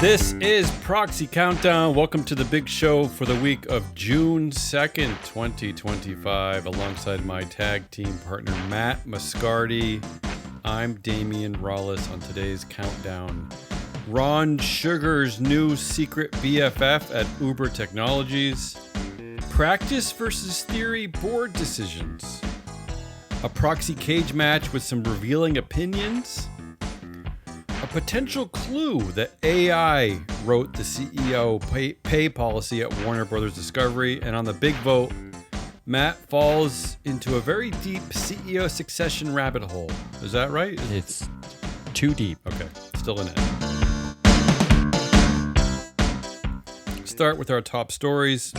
This is Proxy Countdown. Welcome to the big show for the week of June 2nd, 2025, alongside my tag team partner, Matt Moscardi. I'm Damian Rollis on today's countdown. Ron Sugar's new secret BFF at Uber Technologies. Practice versus theory board decisions. A proxy cage match with some revealing opinions. A potential clue that AI wrote the CEO pay policy at Warner Brothers Discovery. And on the big vote, Matt falls into a very deep CEO succession rabbit hole. Is that right? It's too deep. Okay, still in it. Start with our top stories.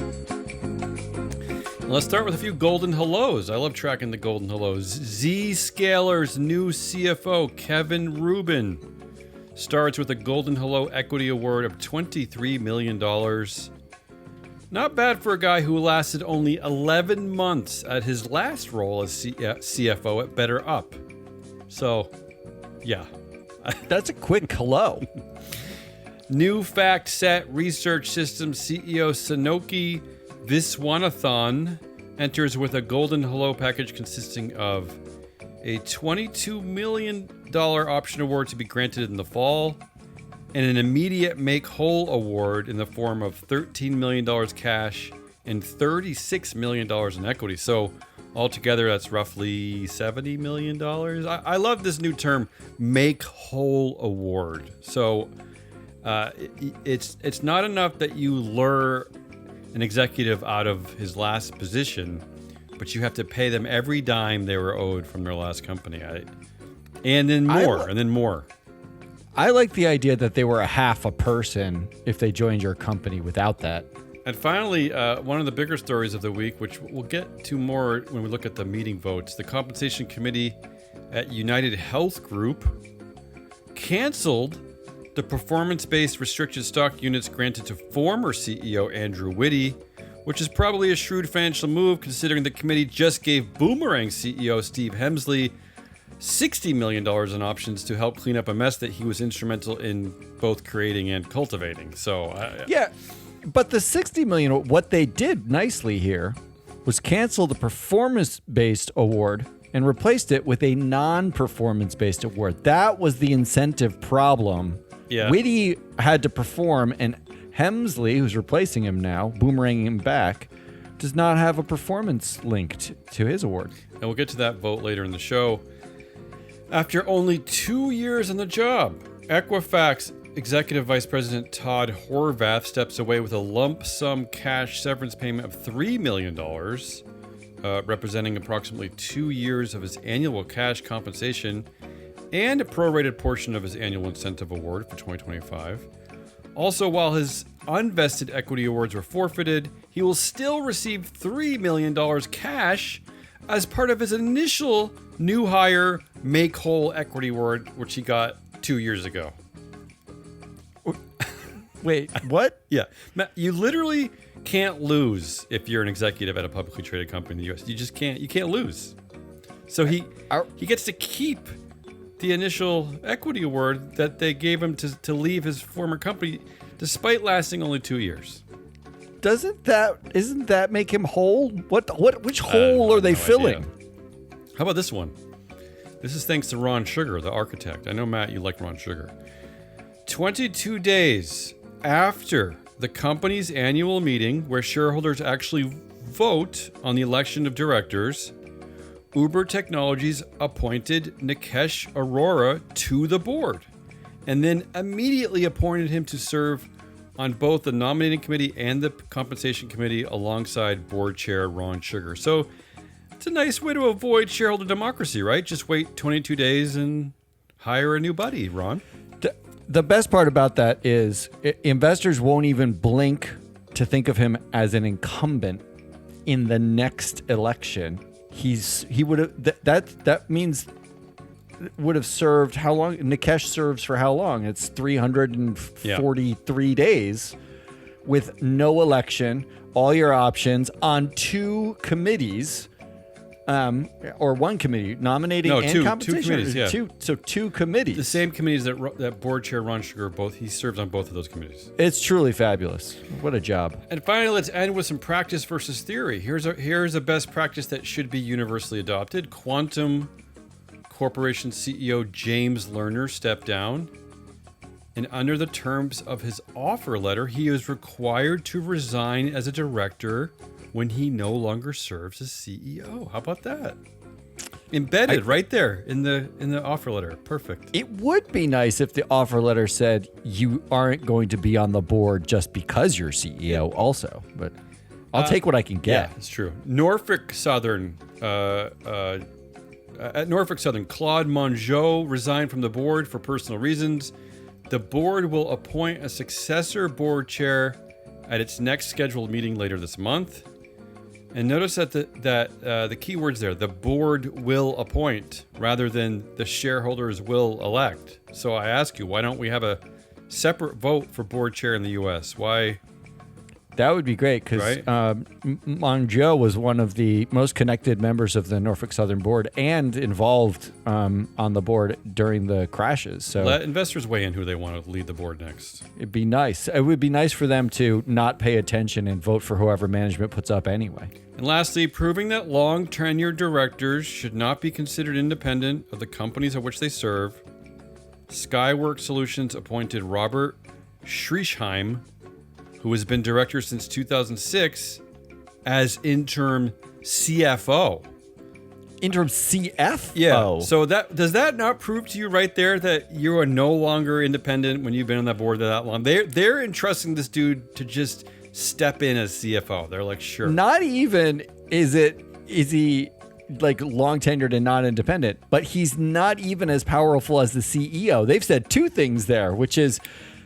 Let's start with a few golden hellos. I love tracking the golden hellos. Zscaler's new CFO, Kevin Rubin, starts with a Golden Hello Equity Award of $23 million. Not bad for a guy who lasted only 11 months at his last role as CFO at Better Up. So, yeah. That's a quick hello. New Fact Set Research Systems CEO Sanoki Viswanathan enters with a Golden Hello package consisting of a $22 million option award to be granted in the fall, and an immediate make whole award in the form of $13 million cash and $36 million in equity. So altogether, that's roughly $70 million. I love this new term, make whole award. So it's not enough that you lure an executive out of his last position, but you have to pay them every dime they were owed from their last company. And then more. I like the idea that they were a half a person if they joined your company without that. And finally, one of the bigger stories of the week, which we'll get to more when we look at the meeting votes, the compensation committee at UnitedHealth Group canceled the performance-based restricted stock units granted to former CEO Andrew Whitty, which is probably a shrewd financial move considering the committee just gave Boomerang CEO Steve Hemsley $60 million in options to help clean up a mess that he was instrumental in both creating and cultivating. So, yeah, but the $60 million, what they did nicely here was cancel the performance-based award and replaced it with a non-performance-based award. That was the incentive problem. Yeah. Whitty had to perform, and Hemsley, who's replacing him now, boomeranging him back, does not have a performance linked to his award. And we'll get to that vote later in the show. After only 2 years on the job, Equifax Executive Vice President Todd Horvath steps away with a lump sum cash severance payment of $3 million, representing approximately 2 years of his annual cash compensation and a prorated portion of his annual incentive award for 2025. Also, while his unvested equity awards were forfeited, he will still receive $3 million cash as part of his initial new hire make whole equity award, which he got 2 years ago. Wait, what? Yeah. Matt, you literally can't lose if you're an executive at a publicly traded company in the U.S. You just can't. You can't lose. So he gets to keep the initial equity award that they gave him to leave his former company, despite lasting only 2 years. Isn't that make him whole? Which hole are they filling? Idea. How about this one? This is thanks to Ron Sugar, the architect. I know, Matt, you like Ron Sugar. 22 days after the company's annual meeting, where shareholders actually vote on the election of directors, Uber Technologies appointed Nikesh Arora to the board, and then immediately appointed him to serve on both the nominating committee and the compensation committee alongside board chair Ron Sugar. So it's a nice way to avoid shareholder democracy, right? Just wait 22 days and hire a new buddy, Ron. The best part about that is investors won't even blink to think of him as an incumbent in the next election. He would have that means would have served how long? Nikesh serves for how long? It's 343 days with no election, all your options on two committees. or one committee nominating and two compensation. committees, yeah. Two committees. The same committees that board chair Ron Sugar, he serves on both of those committees. It's truly fabulous. What a job. And finally, let's end with some practice versus theory. Here's a best practice that should be universally adopted. Quantum Corporation CEO James Lerner stepped down, and under the terms of his offer letter, he is required to resign as a director when he no longer serves as CEO. How about that? Embedded right there in the offer letter. Perfect. It would be nice if the offer letter said you aren't going to be on the board just because you're CEO also, but I'll take what I can get. Yeah, it's true. Norfolk Southern, at Norfolk Southern, Claude Mongeau resigned from the board for personal reasons. The board will appoint a successor board chair at its next scheduled meeting later this month. And notice that the key words there, the board will appoint rather than the shareholders will elect. So I ask you, why don't we have a separate vote for board chair in the U.S.? Why? That would be great because Right? Mongeau was one of the most connected members of the Norfolk Southern board and involved on the board during the crashes. So Let investors weigh in who they want to lead the board next. it'd be nice. It would be nice for them to not pay attention and vote for whoever management puts up anyway. And lastly, proving that long tenured directors should not be considered independent of the companies of which they serve. Skyworks Solutions appointed Robert Schriesheim, who has been director since 2006, as interim CFO. Interim CFO? Yeah. So does that not prove to you right there that you are no longer independent when you've been on that board that long? They're entrusting this dude to just step in as CFO. They're like, sure. Not even is he like long tenured and not independent, but he's not even as powerful as the CEO. They've said two things there, which is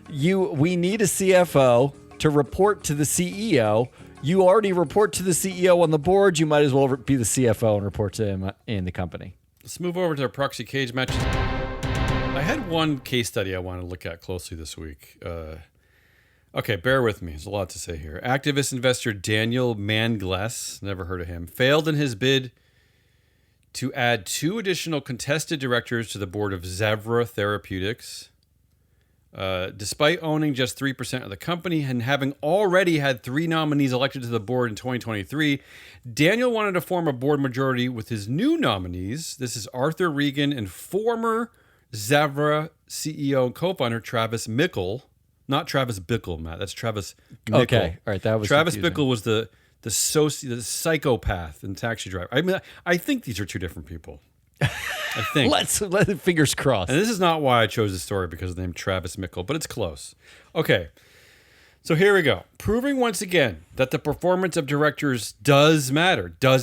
we need a CFO to report to the CEO. You already report to the CEO on the board. You might as well be the CFO and report to him in the company. Let's move over to our proxy cage matches. I had one case study I want to look at closely this week. Okay, bear with me. There's a lot to say here. Activist investor Daniel Mangless, never heard of him, failed in his bid to add 2 additional contested directors to the board of Zevra Therapeutics. Despite owning just 3% of the company and having already had 3 nominees elected to the board in 2023, Daniel wanted to form a board majority with his new nominees. This is Arthur Regan and former Zevra CEO and co-founder Travis Mickle. Not Travis Bickle, Matt. That's Travis Mickle. Okay, all right, that was Travis confusing. Bickle was the psychopath and taxi driver. I mean, I think these are 2 different people. I think. Let's fingers crossed. And this is not why I chose this story because of the name Travis Mickle, but it's close. Okay, so here we go. Proving once again that the performance of directors does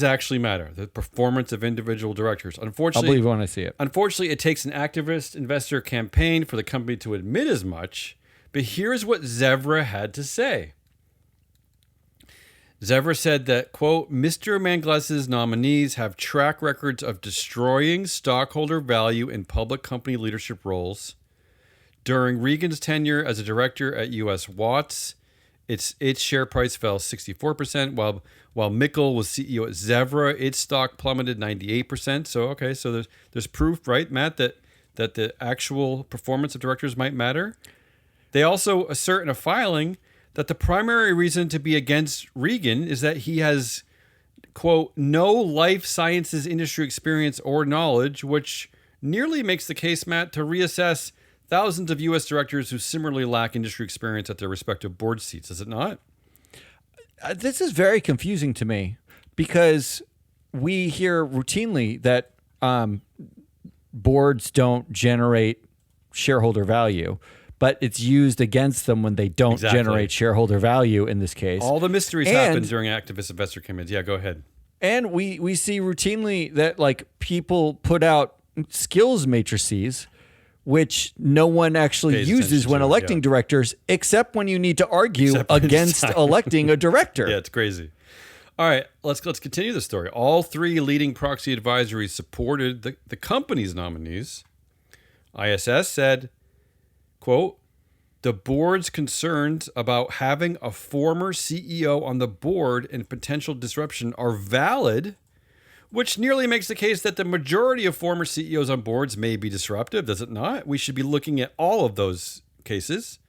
actually matter. The performance of individual directors. I'll believe when I see it. Unfortunately, it takes an activist investor campaign for the company to admit as much, but here's what Zevra had to say. Zevra said that, quote, Mr. Mangless's nominees have track records of destroying stockholder value in public company leadership roles. During Regan's tenure as a director at US Wats, its share price fell 64%, while Mickle was CEO at Zevra, its stock plummeted 98%. So, okay, so there's proof, right, Matt, that the actual performance of directors might matter. They also assert in a filing that the primary reason to be against Regan is that he has, quote, no life sciences industry experience or knowledge, which nearly makes the case, Matt, to reassess thousands of U.S. directors who similarly lack industry experience at their respective board seats. Is it not? This is very confusing to me because we hear routinely that boards don't generate shareholder value, but it's used against them when they don't generate shareholder value in this case. All the mysteries happen during activist investor campaigns. Yeah, go ahead. And we see routinely that like people put out skills matrices, which no one actually uses when electing directors, except when you need to argue against electing a director. Yeah, it's crazy. All right, let's continue the story. All 3 leading proxy advisories supported the company's nominees. ISS said, quote, the board's concerns about having a former CEO on the board and potential disruption are valid. which nearly makes the case that the majority of former CEOs on boards may be disruptive, does it not? We should be looking at all of those cases.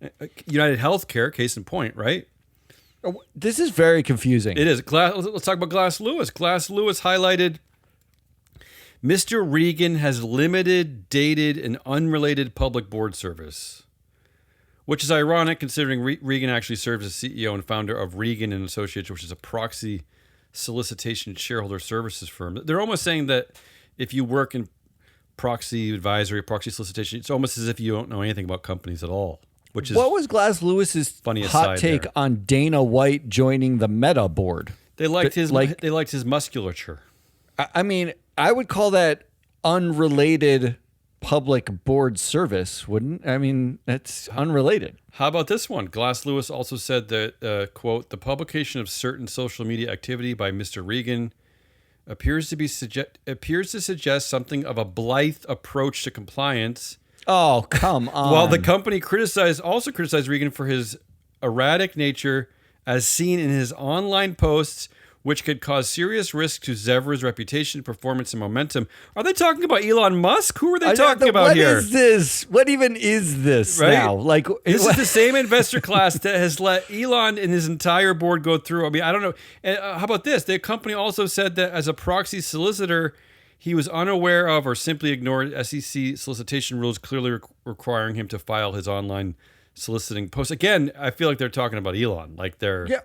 UnitedHealthcare, case in point, right? This is very confusing. It is. Let's talk about Glass Lewis. Glass Lewis highlighted Mr. Regan has limited, dated, and unrelated public board service, which is ironic considering Regan actually serves as CEO and founder of Regan and Associates, which is a proxy solicitation shareholder services firm. They're almost saying that if you work in proxy advisory, proxy solicitation, it's almost as if you don't know anything about companies at all. Which is what was Glass Lewis's hot take there on Dana White joining the Meta board? They liked his musculature. I mean, I would call that unrelated public board service, wouldn't? I mean, that's unrelated. How about this one? Glass Lewis also said that, quote, the publication of certain social media activity by Mr. Regan appears to suggest something of a blithe approach to compliance. Oh, come on. While the company also criticized Regan for his erratic nature as seen in his online posts, which could cause serious risk to Zevra's reputation, performance, and momentum. Are they talking about Elon Musk? Who are they talking about here? What is this? What even is this now? Like, this is the same investor class that has let Elon and his entire board go through. I mean, I don't know. How about this? The company also said that as a proxy solicitor, he was unaware of or simply ignored SEC solicitation rules clearly requiring him to file his online soliciting posts. Again, I feel like they're talking about Elon. Like they're... Yeah.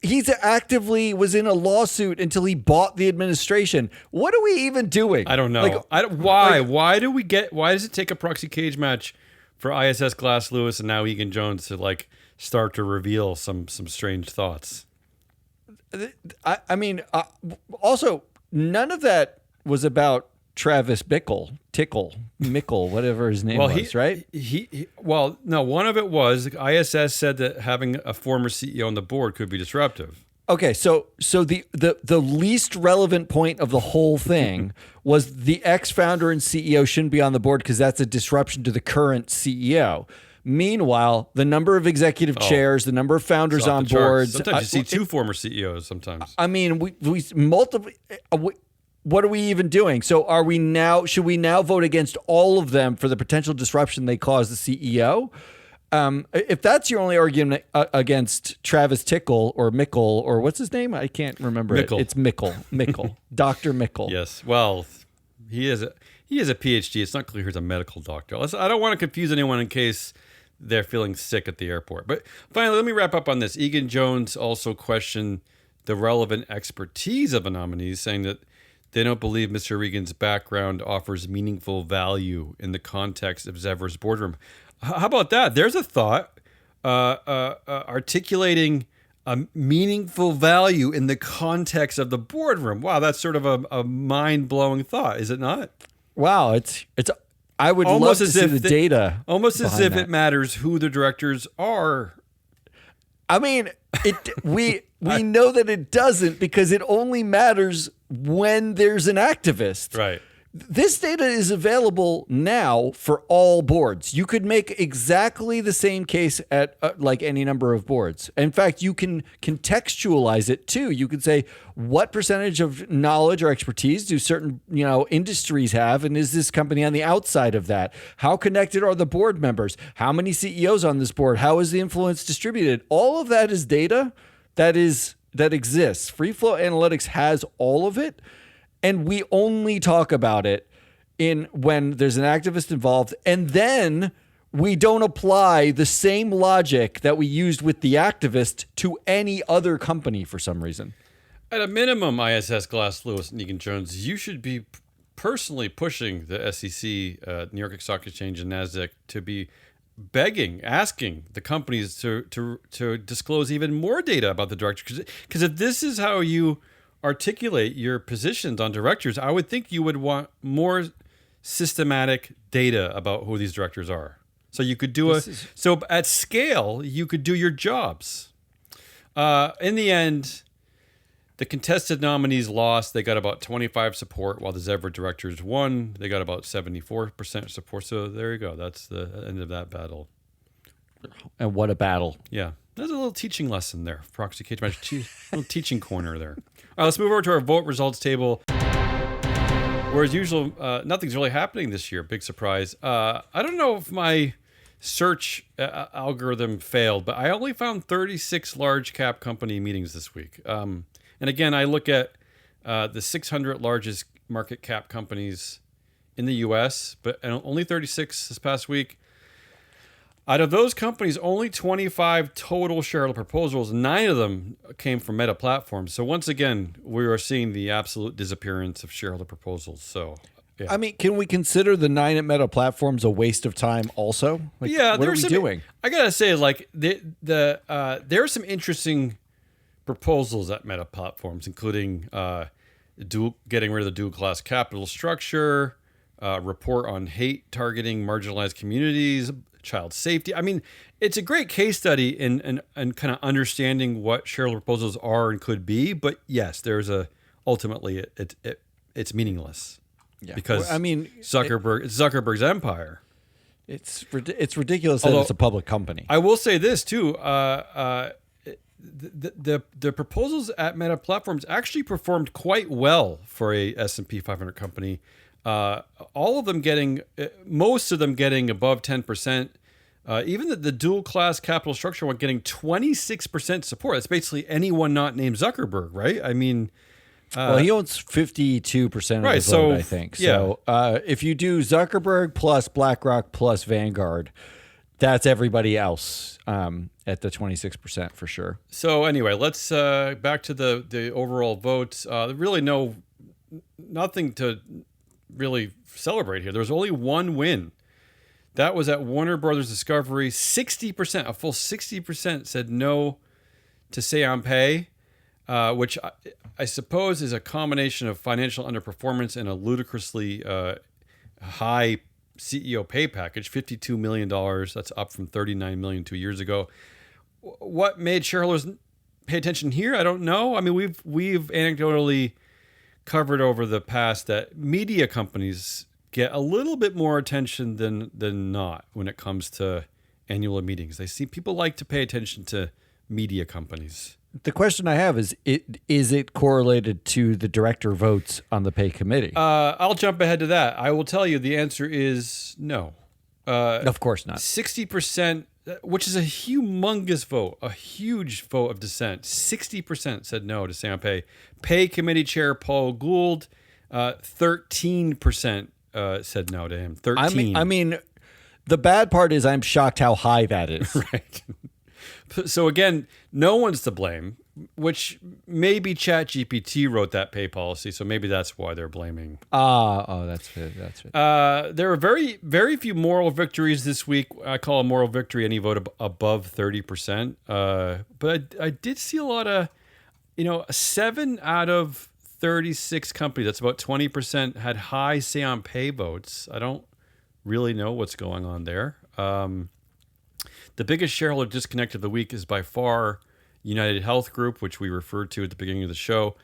He's actively was in a lawsuit until he bought the administration. What are we even doing? I don't know. Why does it take a proxy cage match for ISS Glass Lewis and now Egan Jones to start to reveal some strange thoughts? I mean, also none of that was about Travis Mickle, whatever his name was, right? No, one of it was ISS said that having a former CEO on the board could be disruptive. Okay, so the least relevant point of the whole thing was the ex-founder and CEO shouldn't be on the board because that's a disruption to the current CEO. Meanwhile, the number of executive chairs, the number of founders on boards. Sometimes you see two former CEOs. Sometimes. I mean, we multiple. What are we even doing? So should we now vote against all of them for the potential disruption they cause the CEO? If that's your only argument against Travis Tickle or Mickle or what's his name? I can't remember Mickle. It's Mickle, Dr. Mickle. Yes. Well, he is a PhD. It's not clear he's a medical doctor. I don't want to confuse anyone in case they're feeling sick at the airport. But finally, let me wrap up on this. Egan Jones also questioned the relevant expertise of the nominees, saying that they don't believe Mr. Regan's background offers meaningful value in the context of Zevra's boardroom. How about that? There's a thought articulating a meaningful value in the context of the boardroom. Wow, that's sort of a mind-blowing thought, is it not? Wow, it's. I would love to see the data. Almost as if it matters who the directors are. I mean, we know that it doesn't because it only matters when there's an activist. Right. This data is available now for all boards. You could make exactly the same case at like any number of boards. In fact, you can contextualize it too. You could say, what percentage of knowledge or expertise do certain, industries have? And is this company on the outside of that? How connected are the board members? How many CEOs on this board? How is the influence distributed? All of that is data that exists. Free Flow Analytics has all of it. And we only talk about it when there's an activist involved. And then we don't apply the same logic that we used with the activist to any other company for some reason. At a minimum, ISS, Glass Lewis, and Egan Jones, you should be personally pushing the SEC, New York Stock Exchange, and NASDAQ to be asking the companies to disclose even more data about the directors. Because if this is how you articulate your positions on directors, I would think you would want more systematic data about who these directors are. So you could so at scale, you could do your jobs. In the end, the contested nominees lost. They got about 25% support, while the Zevra directors won. They got about 74% support. So there you go. That's the end of that battle. And what a battle. Yeah. There's a little teaching lesson there. Proxy cage match, little teaching corner there. All right, let's move over to our vote results table. Whereas usual, nothing's really happening this year. Big surprise. I don't know if my search algorithm failed, but I only found 36 large cap company meetings this week. And again, I look at the 600 largest market cap companies in the U.S., but only 36 this past week. Out of those companies, only 25 total shareholder proposals. 9 of them came from Meta Platforms. So once again, we are seeing the absolute disappearance of shareholder proposals. So, yeah. I mean, can we consider the 9 at Meta Platforms a waste of time also? Like, yeah, what are we doing? I gotta say, like there are some interesting proposals at Meta Platforms, including getting rid of the dual class capital structure, report on hate targeting marginalized communities, child safety. I mean, it's a great case study in kind of understanding what shareholder proposals are and could be. But yes, ultimately it's meaningless. Yeah. Because I mean, it's Zuckerberg's empire. It's ridiculous that it's a public company. I will say this too. The proposals at Meta Platforms actually performed quite well for a S&P 500 company. Most of them getting above 10%. Even the dual class capital structure one getting 26% support. That's basically anyone not named Zuckerberg, right? I mean, well, he owns 52% of the vote, I think. Yeah. So if you do Zuckerberg plus BlackRock plus Vanguard, that's everybody else at the 26% for sure. So anyway, let's back to the overall votes. Really nothing to really celebrate here. There's only one win. That was at Warner Brothers Discovery. 60%, a full 60% said no to say on pay, which I suppose is a combination of financial underperformance and a ludicrously high CEO pay package, $52 million. That's up from $39 million 2 years ago. What made shareholders pay attention here? I don't know. I mean, we've anecdotally covered over the past that media companies get a little bit more attention than not when it comes to annual meetings. People like to pay attention to media companies. The question I have is it correlated to the director votes on the pay committee? I'll jump ahead to that. I will tell you the answer is no. Of course not. 60%, which is a humongous vote, a huge vote of dissent. 60% said no to say on pay. Pay committee chair Paul Gould, 13% said no to him. 13. I mean, the bad part is I'm shocked how high that is. Right. So again, no one's to blame, which maybe ChatGPT wrote that pay policy, so maybe that's why they're blaming. That's it. There were very, very few moral victories this week. I call a moral victory any vote above 30%. But I did see a lot of, 7 out of 36 companies, that's about 20%, had high say on pay votes. I don't really know what's going on there. The biggest shareholder disconnect of the week is by far UnitedHealth Group, which we referred to at the beginning of the show.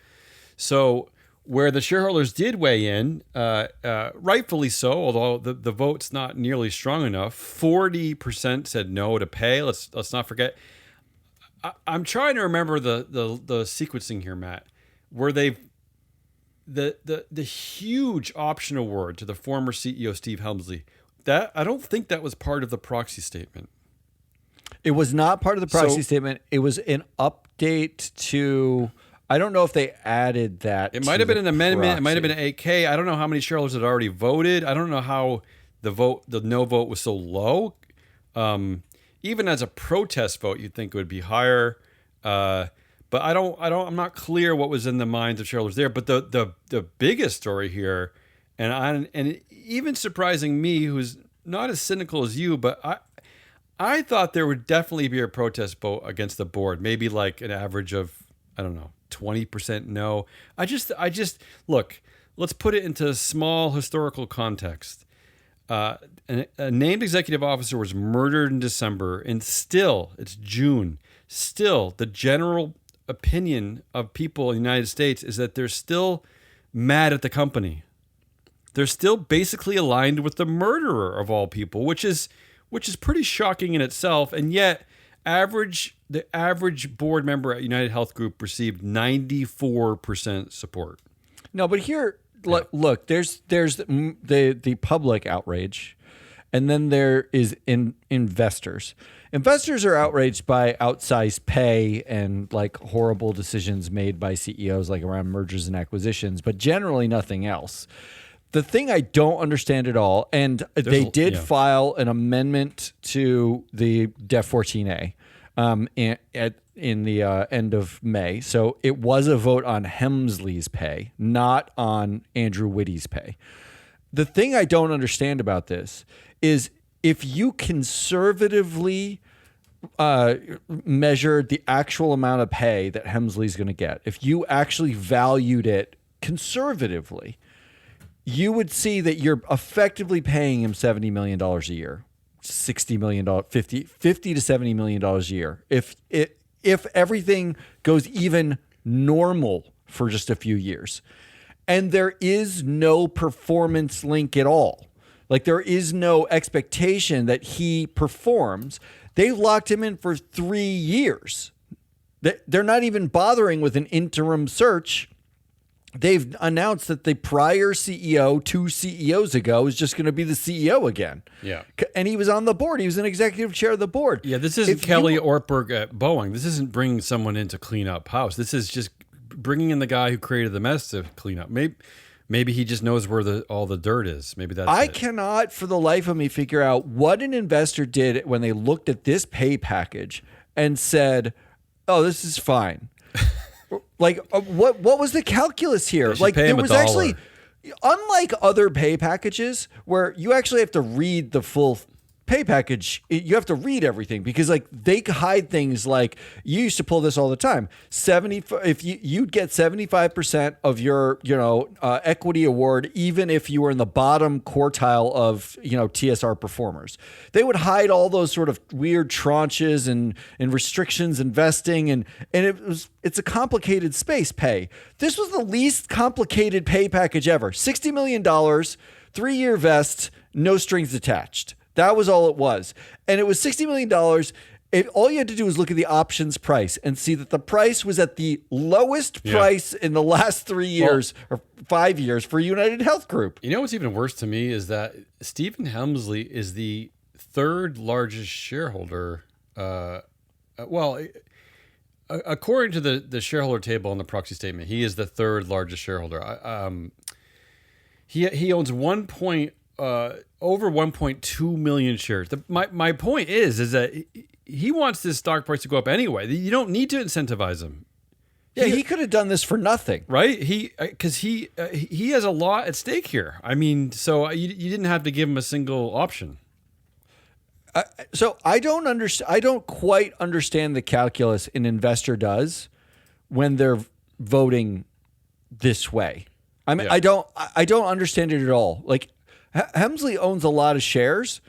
So where the shareholders did weigh in, rightfully so, although the vote's not nearly strong enough, 40% said no to pay. Let's not forget. I'm trying to remember the sequencing here, Matt, where the huge option award to the former CEO Steve Helmsley. That I don't think that was part of the proxy statement. It was not part of the proxy statement. It was an update to. I don't know if they added that. It might have been an amendment. It might have been an 8K. I don't know how many shareholders had already voted. I don't know how the no vote was so low. Even as a protest vote, you'd think it would be higher. But I'm not clear what was in the minds of shareholders there. But the biggest story here, and even surprising me, who's not as cynical as you, but I thought there would definitely be a protest vote against the board, maybe like an average of, I don't know, 20% no. I just look, let's put it into small historical context. A named executive officer was murdered in December, and still, it's June, still the general opinion of people in the United States is that they're still mad at the company. They're still basically aligned with the murderer of all people, which is pretty shocking in itself. And yet, The average board member at United Health Group received 94% support. No, but here, look, there's the public outrage, and then there is investors. Investors are outraged by outsized pay and like horrible decisions made by CEOs, like around mergers and acquisitions, but generally nothing else. The thing I don't understand at all, and they did file an amendment to the Def 14A in the end of May. So it was a vote on Hemsley's pay, not on Andrew Whitty's pay. The thing I don't understand about this is if you conservatively measured the actual amount of pay that Hemsley's going to get, if you actually valued it conservatively, you would see that you're effectively paying him $70 million a year, $60 million, $50 to $70 million a year. If everything goes even normal for just a few years, and there is no performance link at all, like there is no expectation that he performs. They locked him in for 3 years. They're not even bothering with an interim search. They've announced that the prior CEO 2 CEOs ago is just going to be the CEO again. Yeah. And he was on the board. He was an executive chair of the board. Yeah, this isn't Kelly Ortberg at Boeing. This isn't bringing someone in to clean up house. This is just bringing in the guy who created the mess to clean up. Maybe he just knows where all the dirt is. Maybe that's I it. cannot for the life of me figure out what an investor did when they looked at this pay package and said, oh, this is fine. Like, what was the calculus here? Like, there was actually, unlike other pay packages where you actually have to read the full pay package, you have to read everything because like they hide things like you used to pull this all the time. If you'd get 75% of your equity award, even if you were in the bottom quartile of TSR performers. They would hide all those sort of weird tranches and restrictions investing and it's a complicated space pay. This was the least complicated pay package ever. $60 million, 3-year vest, no strings attached. That was all it was. And it was $60 million. All you had to do was look at the options price and see that the price was at the lowest price in the last 3 years or 5 years for United Health Group. You know what's even worse to me is that Stephen Hemsley is the third largest shareholder. According to the shareholder table on the proxy statement, he is the third largest shareholder. He owns over 1.2 million shares. My point is that he wants this stock price to go up anyway. You don't need to incentivize him. Yeah, he could have done this for nothing, right? Because he has a lot at stake here. I mean, so you didn't have to give him a single option. So I don't quite understand the calculus an investor does when they're voting this way. I mean, I don't understand it at all. Like, Hemsley owns a lot of shares,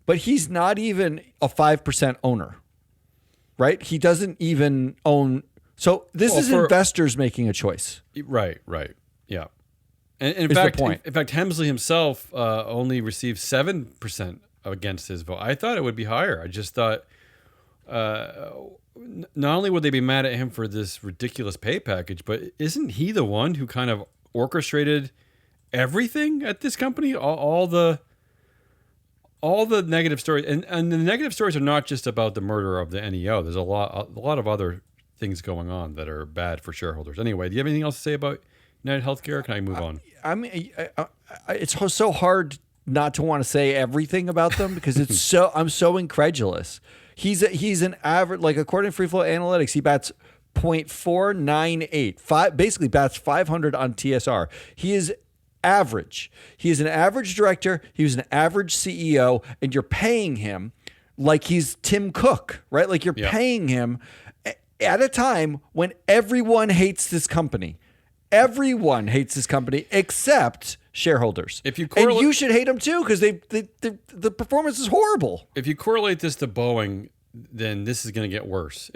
but he's not even a 5% owner, right? He doesn't even own. So this is investors making a choice. Right. Yeah. And in fact, Hemsley himself only received 7% against his vote. I thought it would be higher. I just thought not only would they be mad at him for this ridiculous pay package, but isn't he the one who kind of orchestrated everything at this company? All the negative stories, and the negative stories are not just about the murder of the NEO. There's a lot of other things going on that are bad for shareholders. Anyway, do you have anything else to say about United Healthcare? Or can I move on? I mean, it's so hard not to want to say everything about them because I'm so incredulous. He's an average, like according to Free Flow Analytics, he bats .498, basically bats 500 on TSR. He is average. He is an average director. He was an average CEO, and you're paying him like he's Tim Cook, right? Like you're paying him at a time when everyone hates this company. Everyone hates this company except shareholders. And you should hate them too because the performance is horrible. If you correlate this to Boeing, then this is going to get worse.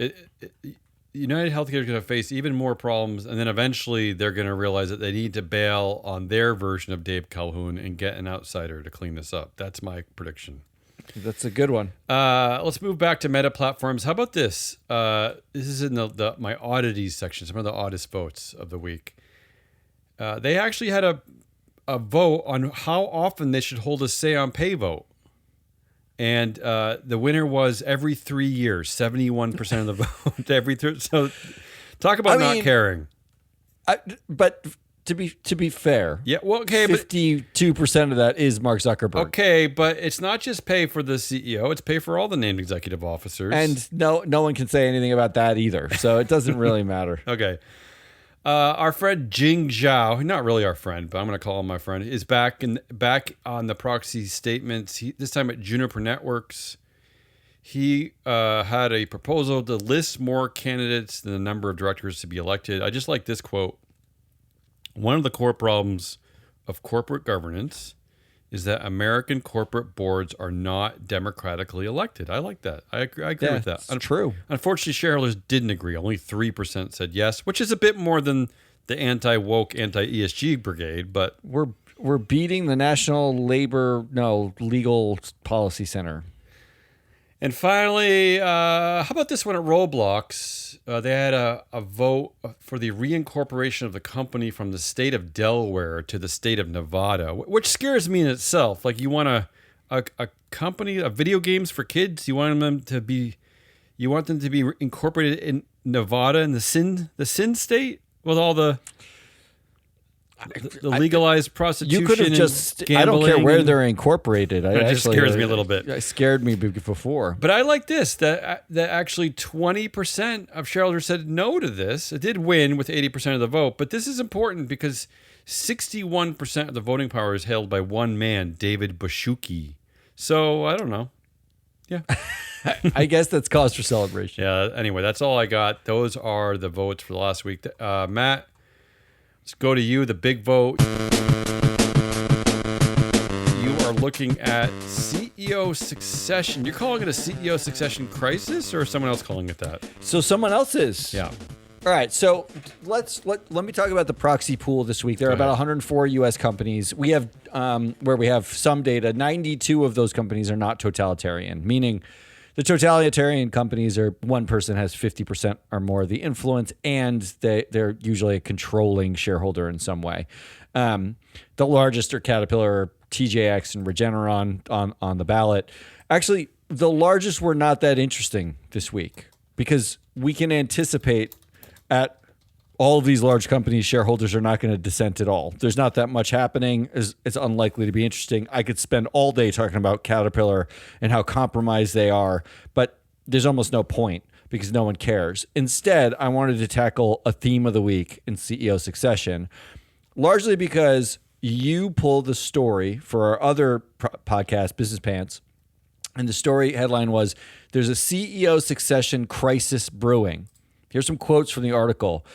United Healthcare is going to face even more problems, and then eventually they're going to realize that they need to bail on their version of Dave Calhoun and get an outsider to clean this up. That's my prediction. That's a good one. Let's move back to Meta platforms. How about this? This is in my oddities section, some of the oddest votes of the week. They actually had a vote on how often they should hold a say on pay vote. And the winner was every 3 years, 71% of the vote. Every so talk about not caring. But to be fair, yeah, well, okay, 52% of that is Mark Zuckerberg. Okay, but it's not just pay for the CEO; it's pay for all the named executive officers. And no one can say anything about that either, so it doesn't really matter. Okay, our friend Jing Zhao, not really our friend, but I'm going to call him my friend, is back on the PROXY statements. This time at Juniper Networks. He had a proposal to list more candidates than the number of directors to be elected. I just like this quote. One of the core problems of corporate governance is that American corporate boards are not democratically elected. I like that. I agree with that. It's true. Unfortunately, shareholders didn't agree. Only 3% said yes, which is a bit more than the anti-woke, anti-ESG brigade. But we're beating the National Legal Policy Center. And finally, how about this one at Roblox? They had a vote for the reincorporation of the company from the state of Delaware to the state of Nevada, which scares me in itself. Like, you want a company of video games for kids? You want them to be incorporated in Nevada in the sin state with all the legalized prostitution. You could have just. I don't care where they're incorporated. It just scares me a little bit. It scared me before. But I like this that actually 20% of shareholders said no to this. It did win with 80% of the vote, but this is important because 61% of the voting power is held by one man, David Baszucki. So I don't know. Yeah. I guess that's cause for celebration. Yeah. Anyway, that's all I got. Those are the votes for the last week. Matt. Let's go to you, the big vote. You are looking at CEO succession. You're calling it a CEO succession crisis, or is someone else calling it that? So someone else is. Yeah. All right. So let me talk about the proxy pool this week. There are about 104 U.S. companies. We have where we have some data. 92 of those companies are not totalitarian, meaning the totalitarian companies are one person has 50% or more of the influence, and they're usually a controlling shareholder in some way. The largest are Caterpillar, TJX, and Regeneron on the ballot. Actually, the largest were not that interesting this week because we can anticipate at all of these large companies, shareholders are not going to dissent at all. There's not that much happening. It's unlikely to be interesting. I could spend all day talking about Caterpillar and how compromised they are, but there's almost no point because no one cares. Instead, I wanted to tackle a theme of the week in CEO succession, largely because you pulled the story for our other podcast, Business Pants, and the story headline was, "There's a CEO succession crisis brewing." Here's some quotes from the article.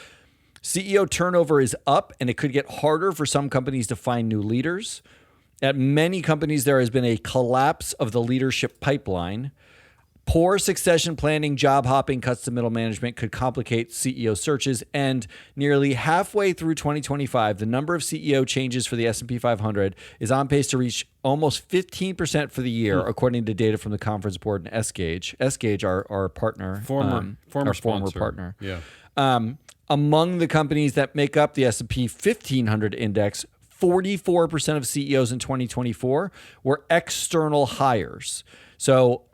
CEO turnover is up, and it could get harder for some companies to find new leaders. At many companies, there has been a collapse of the leadership pipeline. Poor succession planning, job hopping, cuts to middle management could complicate CEO searches. And nearly halfway through 2025, the number of CEO changes for the S&P 500 is on pace to reach almost 15% for the year, according to data from the Conference Board and S-Gage. S-Gage, our partner, former partner. Yeah. Among the companies that make up the S&P 1500 index, 44% of CEOs in 2024 were external hires. So,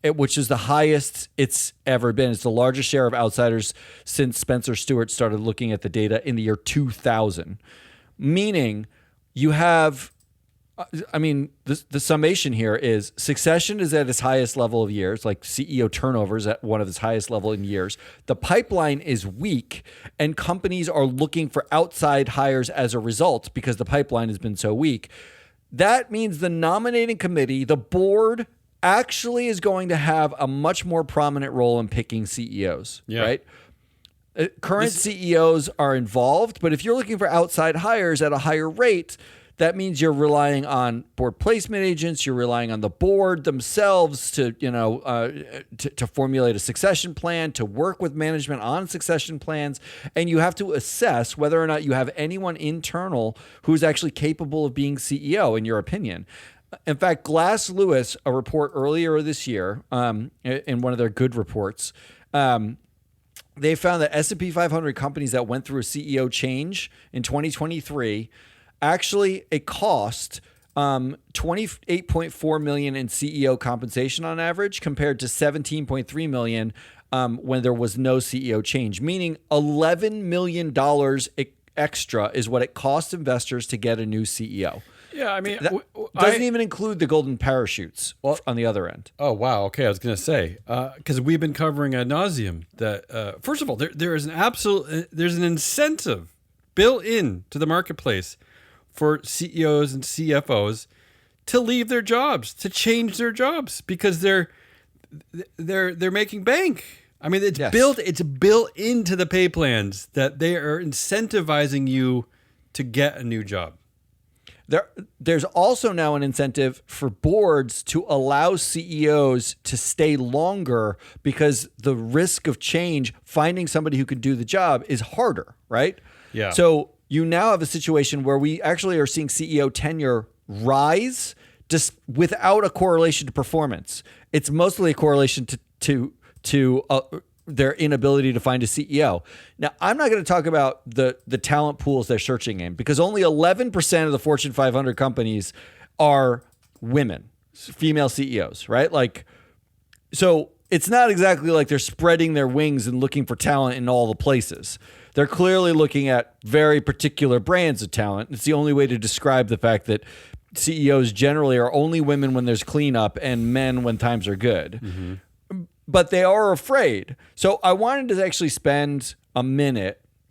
which is the highest it's ever been. It's the largest share of outsiders since Spencer Stuart started looking at the data in the year 2000. Meaning, you have, the summation here is succession is at its highest level of years, like CEO turnover is at one of its highest level in years. The pipeline is weak, and companies are looking for outside hires as a result because the pipeline has been so weak. That means the nominating committee, the board, actually is going to have a much more prominent role in picking CEOs, right? Current CEOs are involved, but if you're looking for outside hires at a higher rate, that means you're relying on board placement agents. You're relying on the board themselves to formulate a succession plan, to work with management on succession plans. And you have to assess whether or not you have anyone internal who's actually capable of being CEO, in your opinion. In fact, Glass Lewis, a report earlier this year, in one of their good reports, they found that S&P 500 companies that went through a CEO change in 2023, actually it cost $28.4 million in CEO compensation on average, compared to $17.3 million when there was no CEO change, meaning $11 million extra is what it costs investors to get a new CEO. Yeah, I mean, that doesn't even include the golden parachutes on the other end. Oh, wow. Okay, I was going to say, because we've been covering ad nauseum that, first of all, there is there's an incentive built in to the marketplace for CEOs and CFOs to leave their jobs, to change their jobs, because they're making bank. I mean, it's built into the pay plans that they are incentivizing you to get a new job. There's also now an incentive for boards to allow CEOs to stay longer, because the risk of change, finding somebody who can do the job, is harder, right? Yeah. So you now have a situation where we actually are seeing CEO tenure rise just without a correlation to performance. It's mostly a correlation to their inability to find a CEO. Now, I'm not going to talk about the talent pools they're searching in, because only 11% of the Fortune 500 companies are women, female CEOs, right? Like, so it's not exactly like they're spreading their wings and looking for talent in all the places. They're clearly looking at very particular brands of talent. It's the only way to describe the fact that CEOs generally are only women when there's cleanup and men when times are good. Mm-hmm. But they are afraid. So I wanted to actually spend a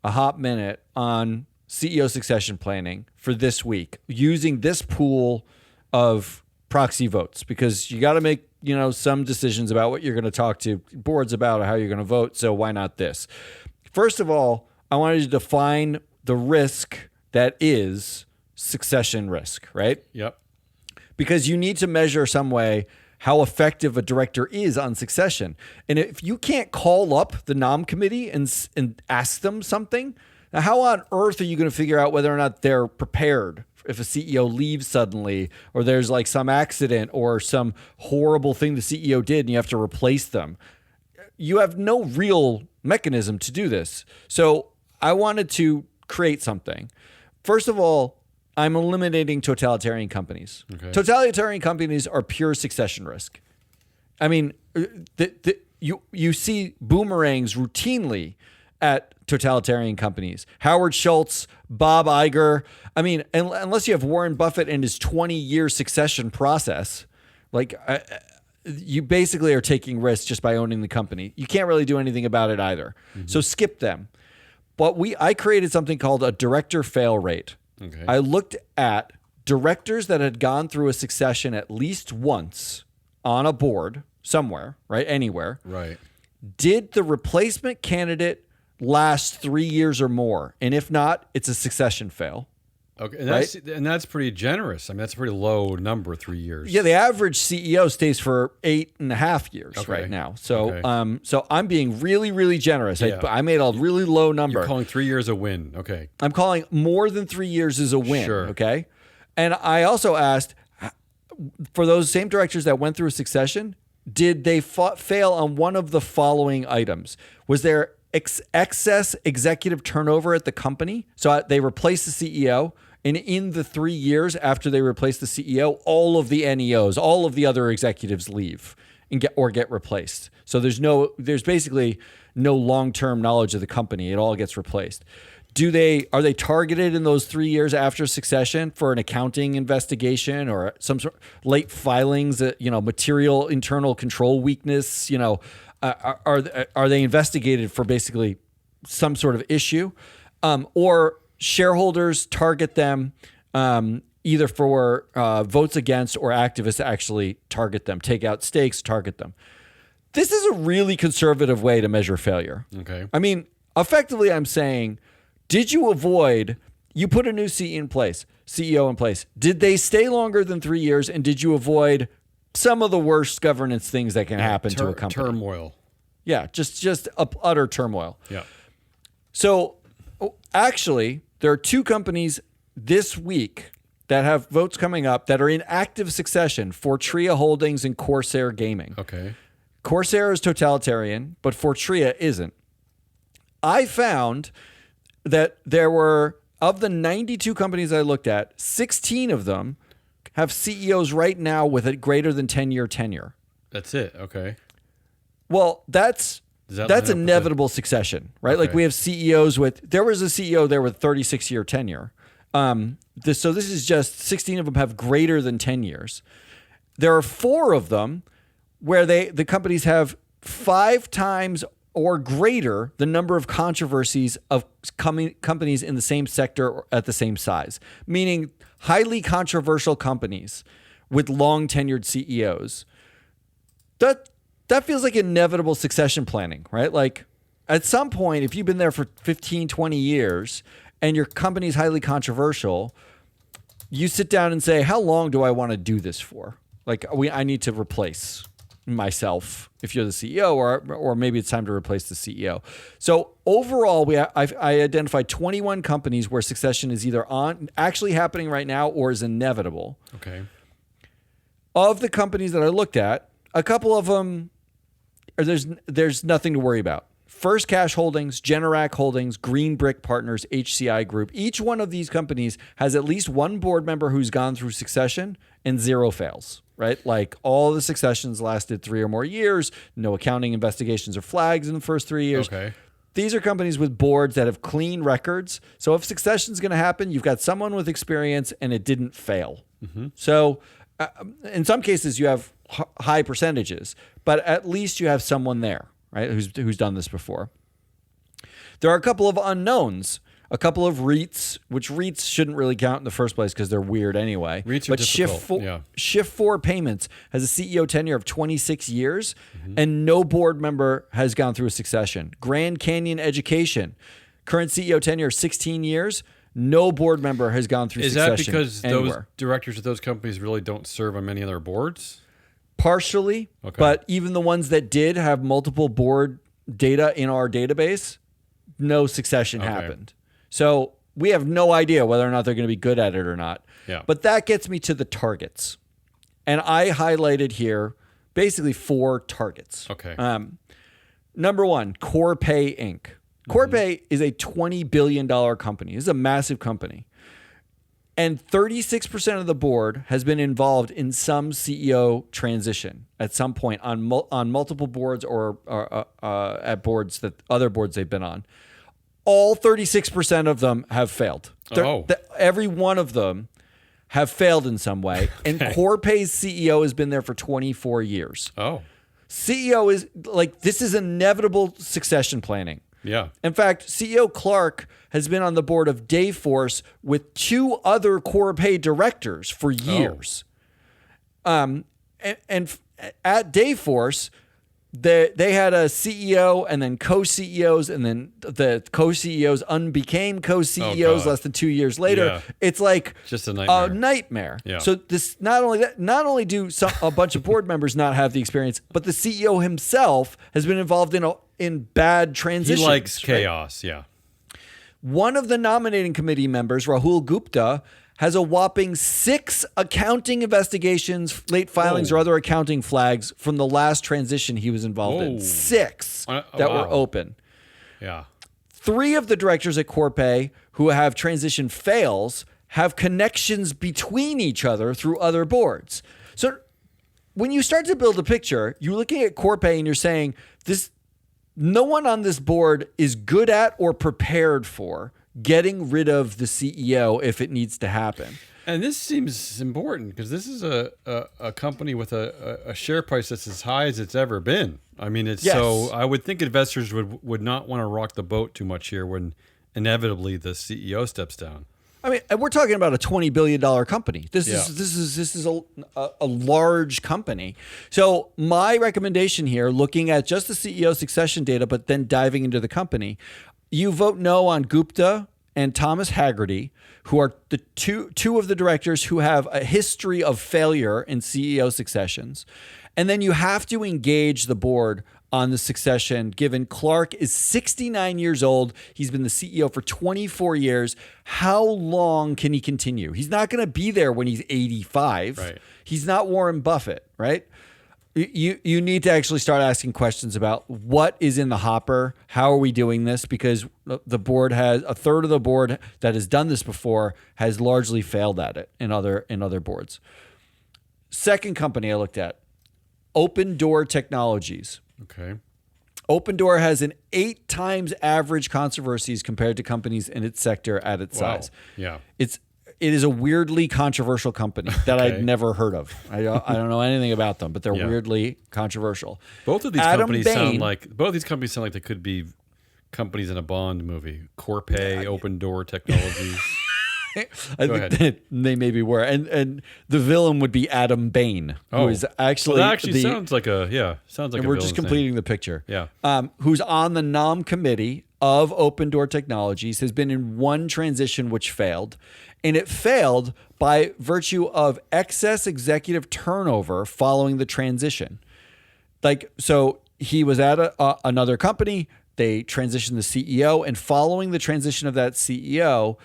hot minute on CEO succession planning for this week, using this pool of proxy votes, because you got to make, some decisions about what you're going to talk to boards about or how you're going to vote. So why not this? First of all, I wanted to define the risk that is succession risk, right? Yep. Because you need to measure some way how effective a director is on succession. And if you can't call up the nom committee and ask them something, now how on earth are you going to figure out whether or not they're prepared if a CEO leaves suddenly, or there's like some accident or some horrible thing the CEO did and you have to replace them? You have no real mechanism to do this. So I wanted to create something. First of all, I'm eliminating totalitarian companies. Okay. Totalitarian companies are pure succession risk. I mean, you see boomerangs routinely at totalitarian companies. Howard Schultz, Bob Iger. I mean, unless you have Warren Buffett and his 20-year succession process, you basically are taking risks just by owning the company. You can't really do anything about it either. Mm-hmm. So skip them. But I created something called a director fail rate. Okay. I looked at directors that had gone through a succession at least once on a board somewhere, right? Anywhere. Right. Did the replacement candidate last 3 years or more? And if not, it's a succession fail. Okay. And that's pretty generous. I mean, that's a pretty low number, 3 years. Yeah. The average CEO stays for 8.5 years right now. So, so I'm being really, really generous. Yeah. I made a really low number. You're calling 3 years a win. Okay. I'm calling more than 3 years is a win. Sure. Okay. And I also asked, for those same directors that went through a succession, did they fail on one of the following items? Was there excess executive turnover at the company? So they replaced the CEO. And in the 3 years after they replace the CEO, all of the NEOs, all of the other executives leave and get replaced. So there's basically no long-term knowledge of the company. It all gets replaced. Are they targeted in those 3 years after succession for an accounting investigation or some sort of late filings, material internal control weakness? Are they investigated for basically some sort of issue, or shareholders target them either for votes against, or activists actually target them, take out stakes, target them? This is a really conservative way to measure failure. Okay. I mean, effectively, I'm saying, did you put a new CEO in place? Did they stay longer than 3 years? And did you avoid some of the worst governance things that can happen to a company? Turmoil. Yeah, just utter turmoil. Yeah. So actually, there are two companies this week that have votes coming up that are in active succession: Fortrea Holdings and Corsair Gaming. Okay. Corsair is totalitarian, but Fortrea isn't. I found that there were, of the 92 companies I looked at, 16 of them have CEOs right now with a greater than 10-year tenure. That's it. Okay. Well, that's inevitable succession, right? Okay. Like we have CEOs there was a CEO there with 36-year tenure. So this is just 16 of them have greater than 10 years. There are 4 of them where the companies have 5 times or greater the number of controversies of companies in the same sector or at the same size, meaning highly controversial companies with long tenured CEOs. That feels like inevitable succession planning, right? Like at some point, if you've been there for 15, 20 years and your company is highly controversial, you sit down and say, how long do I want to do this for? Like I need to replace myself if you're the CEO, or maybe it's time to replace the CEO. So overall, I identified 21 companies where succession is either actually happening right now or is inevitable. Okay. Of the companies that I looked at, a couple of them, there's nothing to worry about. First Cash Holdings, Generac Holdings, Green Brick Partners, HCI Group. Each one of these companies has at least one board member who's gone through succession and 0 fails, right? Like all the successions lasted 3 or more years, no accounting investigations or flags in the first 3 years. Okay. These are companies with boards that have clean records. So if succession is going to happen, you've got someone with experience and it didn't fail. Mm-hmm. So in some cases, you have high percentages, but at least you have someone there, right, who's done this before. There are a couple of unknowns, a couple of REITs, which REITs shouldn't really count in the first place because they're weird anyway. REITs are difficult. Shift4 Payments has a CEO tenure of 26 years, and no board member has gone through a succession. Grand Canyon Education, current CEO tenure 16 years. No board member has gone through succession. Is that because anywhere. those directors of those companies really don't serve on many of their boards? Partially, but even the ones that did have multiple board data in our database, no succession happened. So we have no idea whether or not they're going to be good at it or not. Yeah. But that gets me to the targets. And I highlighted here basically 4 targets. Okay. Number 1, Corpay Inc. Corpay is a $20 billion company. This is a massive company. And 36% of the board has been involved in some CEO transition at some point on multiple boards or at boards other boards they've been on. All 36% of them have failed. Every one of them have failed in some way. And Corpay's CEO has been there for 24 years. Oh. CEO is like, this is inevitable succession planning. Yeah. In fact, CEO Clark has been on the board of Dayforce with 2 other Corpay directors for years. And at Dayforce, they had a CEO and then co-CEOs, and then the co-CEOs unbecame co-CEOs less than 2 years later. Yeah. It's like just a nightmare. Yeah. So this not only do a bunch of board members not have the experience, but the CEO himself has been involved in bad transitions. He likes chaos. Right? Yeah. One of the nominating committee members, Rahul Gupta, has a whopping 6 accounting investigations, late filings, or other accounting flags from the last transition he was involved in. 6 that were open. Yeah. 3 of the directors at Corpay who have transition fails have connections between each other through other boards. So when you start to build a picture, you're looking at Corpay and you're saying, no one on this board is good at or prepared for getting rid of the CEO if it needs to happen. And this seems important because this is a company with a share price that's as high as it's ever been. I mean, so I would think investors would not want to rock the boat too much here when inevitably the CEO steps down. I mean, we're talking about a $20 billion company. This is a large company. So my recommendation here, looking at just the CEO succession data, but then diving into the company, you vote no on Gupta and Thomas Haggerty, who are the two of the directors who have a history of failure in CEO successions. And then you have to engage the board on the succession, given Clark is 69 years old. He's been the CEO for 24 years. How long can he continue? He's not going to be there when he's 85. Right. He's not Warren Buffett, right? You need to actually start asking questions about what is in the hopper. How are we doing this? Because the board has a third of the board that has done this before has largely failed at it in other boards. Second company I looked at, Open Door Technologies. Okay. Open Door has an 8 times average controversies compared to companies in its sector at its size. Yeah. It is a weirdly controversial company that Okay. I'd never heard of. I don't know anything about them, but they're weirdly controversial. Both of these Adam companies Bain- sound like they could be companies in a Bond movie. Corpay, Open Door Technologies. I Go think ahead. they maybe were, and the villain would be Adam Bain, who is actually that actually sounds like a And we're we're just completing the picture. Yeah. Who's on the nom committee of Open Door Technologies, has been in one transition which failed, and it failed by virtue of excess executive turnover following the transition. So he was at another company. They transitioned the CEO, and following the transition of that CEO,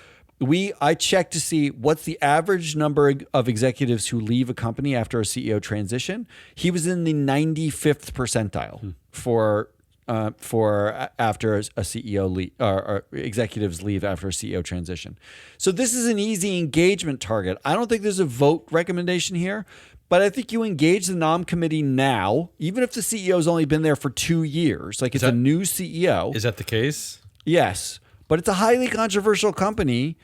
I checked to see what's the average number of executives who leave a company after a CEO transition. He was in the 95th percentile for after a CEO leave, or executives leave after a CEO transition. So this is an easy engagement target. I don't think there's a vote recommendation here, but I think you engage the nom committee now, even if the CEO's only been there for 2 years. It's a new CEO. Is that the case? Yes, but it's a highly controversial company.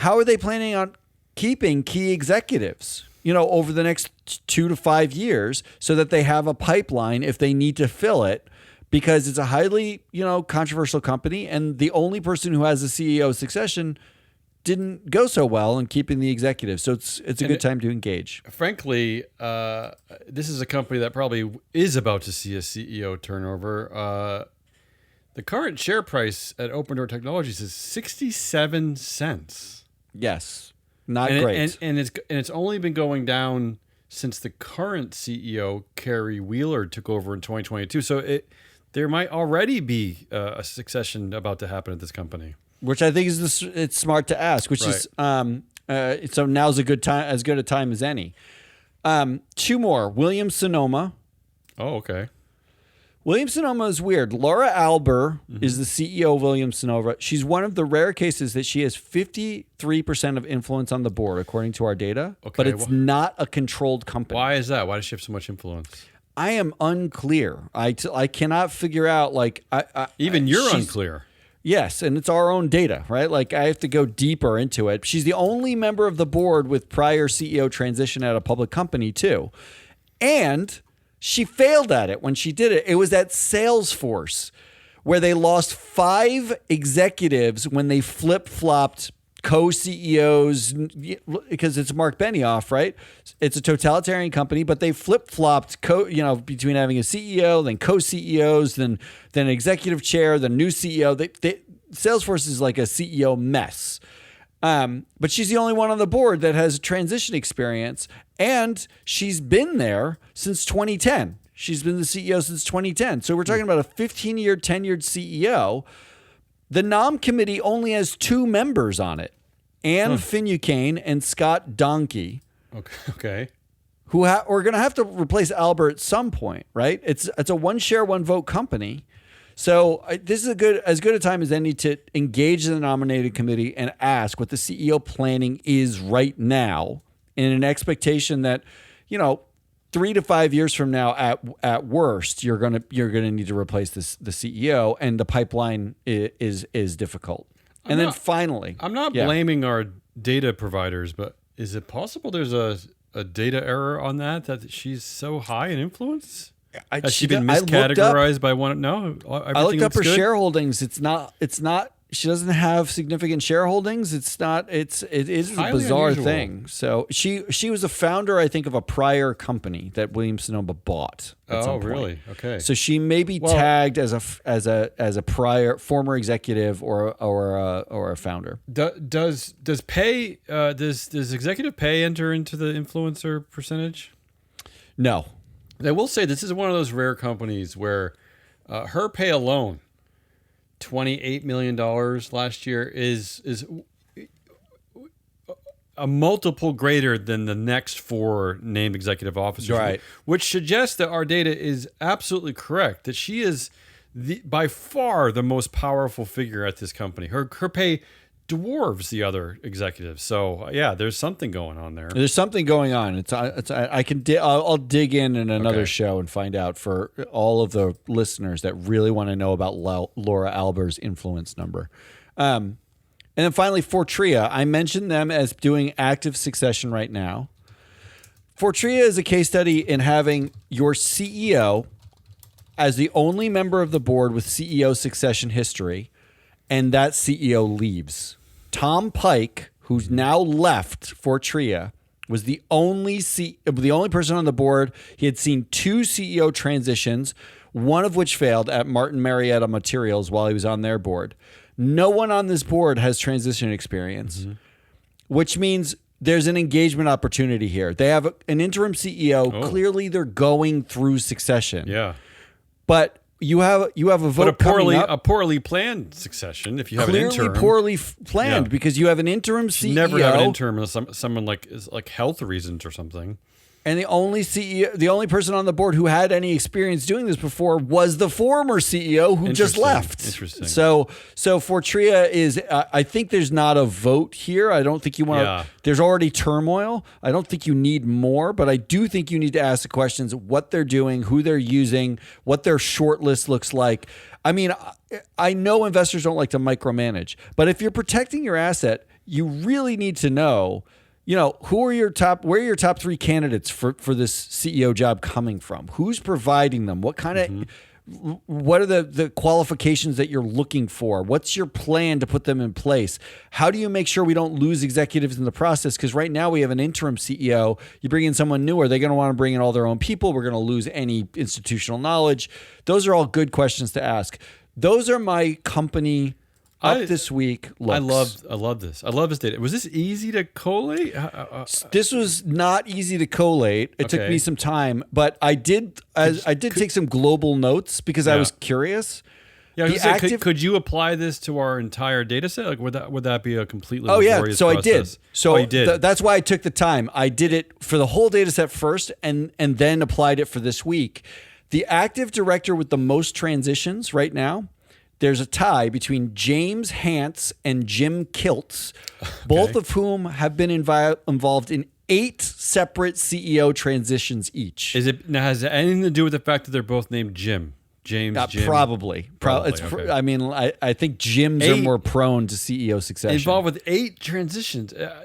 How are they planning on keeping key executives, over the next 2 to 5 years so that they have a pipeline if they need to fill it? Because it's a highly, controversial company, and the only person who has a CEO succession didn't go so well in keeping the executives. So it's a good time to engage. Frankly, this is a company that probably is about to see a CEO turnover. The current share price at Open Door Technologies is 67 cents. Yes, not great. And it's only been going down since the current CEO, Kerry Wheeler, took over in 2022. So there might already be a succession about to happen at this company. Which I think it's smart to ask. Which is so now's as good a time as any. 2 more. Williams Sonoma. Oh, okay. Williams Sonoma is weird. Laura Alber is the CEO of Williams Sonoma. She's one of the rare cases that she has 53% of influence on the board, according to our data. Okay, but it's not a controlled company. Why is that? Why does she have so much influence? I am unclear. I cannot figure out. You're unclear. Yes, and it's our own data, right? I have to go deeper into it. She's the only member of the board with prior CEO transition at a public company too, and she failed at it when she did it. It was at Salesforce where they lost 5 executives when they flip-flopped co-CEOs, because it's Mark Benioff, right? It's a totalitarian company, but they flip-flopped between having a CEO, then co-CEOs, then executive chair, then new CEO. Salesforce is like a CEO mess. But she's the only one on the board that has transition experience, and she's been there since 2010. She's been the CEO since 2010. So we're talking about a 15-year tenured CEO. The nom committee only has 2 members on it, Anne Finucane and Scott Donkey. Okay. Who are going to have to replace Albert at some point, right? It's a 1 share, 1 vote company. So this is as good a time as any to engage the nominated committee and ask what the CEO planning is right now, in an expectation that, 3 to 5 years from now, at worst, you're gonna need to replace the CEO, and the pipeline is difficult. Then finally, I'm not blaming our data providers, but is it possible there's a data error on that she's so high in influence? Has she been miscategorized by one? No, I looked up her shareholdings. It's not She doesn't have significant shareholdings. It is a highly bizarre unusual. thing. So she was a founder, I think, of a prior company that Williams Sonoma bought. At some point. Really? Okay. So she may be tagged as a prior former executive or a founder. Does executive pay enter into the influencer percentage? No. I will say this is one of those rare companies where her pay alone, $28 million last year, is a multiple greater than the next 4 named executive officers, Right. which suggests that our data is absolutely correct, that she is by far the most powerful figure at this company. Her pay dwarves the other executives. So yeah, there's something going on there. There's something going on. I'll dig in another show and find out for all of the listeners that really want to know about Laura Alber's influence number. And then finally, Fortrea. I mentioned them as doing active succession right now. Fortrea is a case study in having your CEO as the only member of the board with CEO succession history, and that CEO leaves. Tom Pike, who's now left Fortrea, was the only person on the board. He had seen 2 CEO transitions, one of which failed at Martin Marietta Materials while he was on their board. No one on this board has transition experience, which means there's an engagement opportunity here. They have an interim CEO. Clearly, they're going through succession. Yeah. But you have a vote But coming up. a poorly planned succession. If you have Clearly an interim, poorly planned Yeah. because you have an interim CEO. never have an interim unless someone is like health reasons or something. And the only CEO, the only person on the board who had any experience doing this before was the former CEO who just Interesting. left. Interesting. So Fortrea is, I think there's not a vote here. I don't think you want to, Yeah. there's already turmoil. I don't think you need more, but I do think you need to ask the questions, what they're doing, who they're using, what their short list looks like. I mean, I know investors don't like to micromanage, but if you're protecting your asset, you really need to know, where are your top 3 candidates for this CEO job coming from? Who's providing them? What kind of, what are the qualifications that you're looking for? What's your plan to put them in place? How do you make sure we don't lose executives in the process? Because right now we have an interim CEO. You bring in someone new, are they going to want to bring in all their own people? We're going to lose any institutional knowledge. Those are all good questions to ask. Those are my company this week looks. I love this. I love this data. Was this easy to collate? This was not easy to collate. It took me some time, but I did take some global notes because I was curious. Yeah, could you apply this to our entire data set? Like, would that be a completely laborious so process? I did. So you did. That's why I took the time. I did it for the whole data set first, and then applied it for this week. The active director with the most transitions right now, there's a tie between James Hance and Jim Kiltz, both of whom have been involved in 8 separate CEO transitions each. Has it anything to do with the fact that they're both named Jim? Jim. Probably. Okay. I mean, I think Jims are more prone to CEO succession. Involved with 8 transitions. I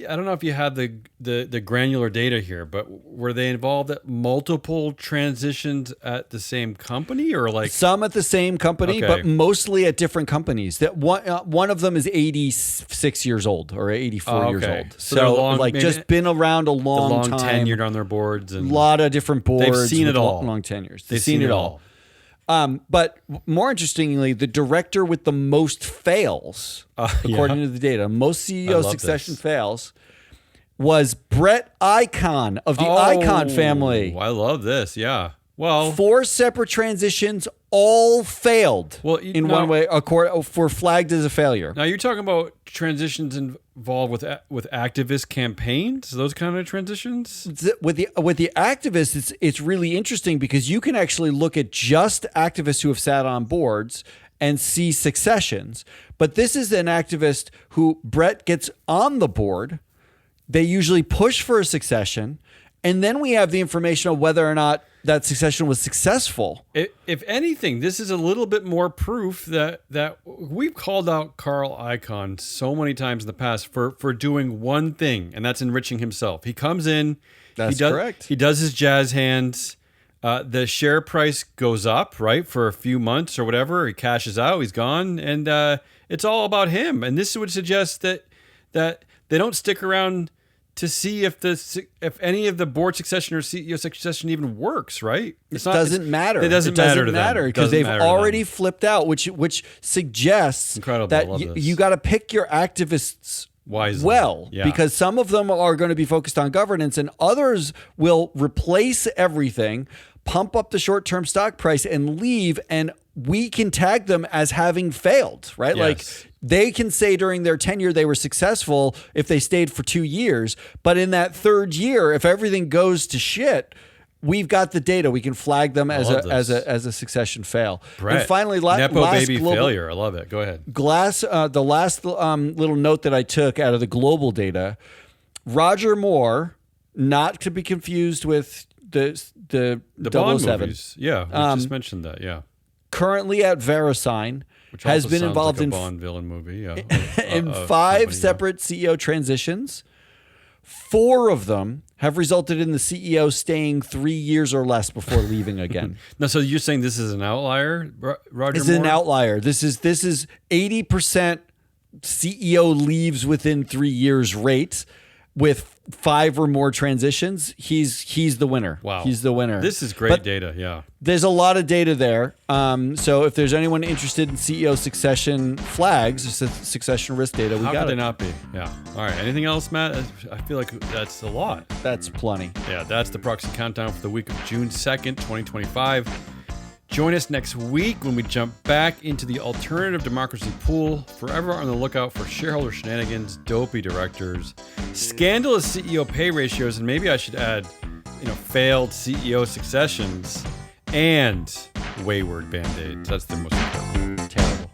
don't know if you have the granular data here, but were they involved at multiple transitions at the same company, or like some at the same company, but mostly at different companies? That one of them is 86 years old or 84 years old. So just been around a long time, tenured on their boards, and a lot of different boards. They've seen it all. Long tenures. They've seen it all. But more interestingly, the director with the most fails, according to the data, most CEO succession fails, was Brett Icahn of the Icahn family. I love this. Yeah. Well, 4 separate transitions, all failed one way, for flagged as a failure. Now you're talking about transitions involved with activist campaigns, those kind of transitions. With the activists, it's really interesting because you can actually look at just activists who have sat on boards and see successions. But this is an activist who Brett gets on the board. They usually push for a succession, and then we have the information of whether or not that succession was successful. If anything, this is a little bit more proof that we've called out Carl Icahn so many times in the past for doing one thing, and that's enriching himself. He comes in, that's correct. He does his jazz hands, the share price goes up, right, for a few months or whatever. He cashes out, he's gone, and it's all about him. And this would suggest that they don't stick around to see if any of the board succession or CEO succession even works, right? It doesn't matter. It doesn't matter because they've already flipped out, which suggests Incredible. that you got to pick your activists wisely. Well, Yeah. because some of them are going to be focused on governance and others will replace everything, pump up the short-term stock price and leave, and we can tag them as having failed, right? Yes. Like they can say during their tenure they were successful if they stayed for 2 years, but in that third year, if everything goes to shit, we've got the data. We can flag them as a succession fail. Brett, And finally, Nepo last baby global, failure. I love it. Go ahead. the last little note that I took out of the global Roger Moore, not to be confused with the Bond 007, movies. Yeah, we just mentioned that. Yeah, currently at VeriSign, which has also been sounds involved like a in Bond villain movie. Yeah, in 5 separate CEO transitions. 4 of them have resulted in the CEO staying 3 years or less before leaving again. No, so you're saying this is an outlier, Roger? This is an Moore? outlier. This is 80% CEO leaves within 3 years rate with 5 or more transitions. He's the winner. Wow, he's the winner. This is great But data. Yeah, there's a lot of data there. So if there's anyone interested in CEO succession flags, succession risk data, we how got could it. they not be? Yeah. All right. Anything else, Matt? I feel like that's a lot. That's plenty. Yeah, that's the Proxy Countdown for the week of June 2nd, 2025. Join us next week when we jump back into the alternative democracy pool, forever on the lookout for shareholder shenanigans, dopey directors, scandalous CEO pay ratios, and maybe I should add, failed CEO successions, and wayward band-aids. That's the most important. Terrible.